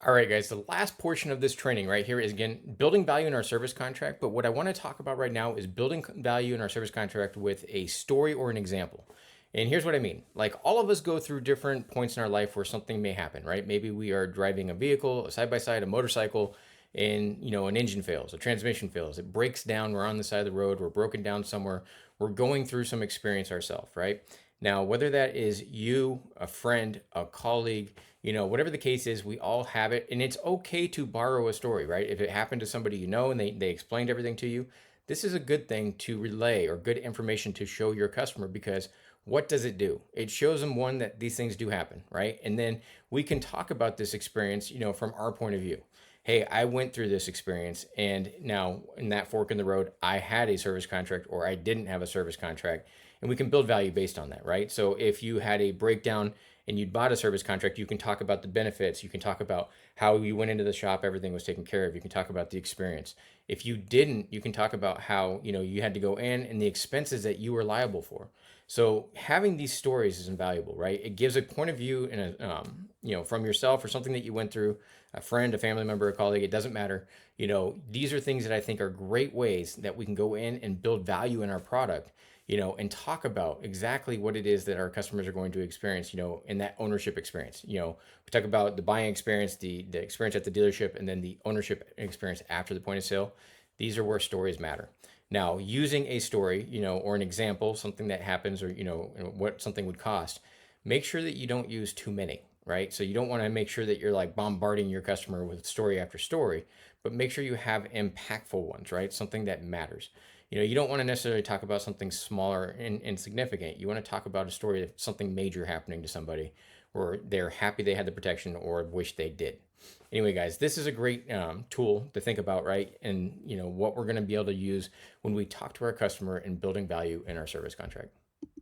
All right, guys, the last portion of this training right here is again building value in our service contract. But what I want to talk about right now is building value in our service contract with a story or an example. And here's what I mean. Like all of us go through different points in our life where something may happen, right? Maybe we are driving a vehicle, a side by side, a motorcycle, and an engine fails, a transmission fails, it breaks down, we're on the side of the road, we're broken down somewhere, we're going through some experience ourselves, right? Now, whether that is you, a friend, a colleague, whatever the case is, we all have it. And it's okay to borrow a story, right? If it happened to somebody and they explained everything to you, this is a good thing to relay or good information to show your customer because what does it do? It shows them one that these things do happen, right? And then we can talk about this experience, from our point of view. Hey, I went through this experience, and now in that fork in the road, I had a service contract or I didn't have a service contract, and we can build value based on that, right? So if you had a breakdown and you'd bought a service contract, you can talk about the benefits. You can talk about how you went into the shop, everything was taken care of. You can talk about the experience. If you didn't, you can talk about how, you had to go in and the expenses that you were liable for. So having these stories is invaluable, right? It gives a point of view and from yourself or something that you went through, a friend, a family member, a colleague, it doesn't matter. These are things that I think are great ways that we can go in and build value in our product, and talk about exactly what it is that our customers are going to experience, in that ownership experience. We talk about the buying experience, the experience at the dealership, and then the ownership experience after the point of sale. These are where stories matter. Now, using a story, or an example, something that happens, or what something would cost, make sure that you don't use too many, right? So you don't want to make sure that you're like bombarding your customer with story after story, but make sure you have impactful ones, right? Something that matters. You don't want to necessarily talk about something smaller and insignificant. You want to talk about a story of something major happening to somebody, or they're happy they had the protection, or wish they did. Anyway, guys, this is a great tool to think about, right? And what we're going to be able to use when we talk to our customer and building value in our service contract.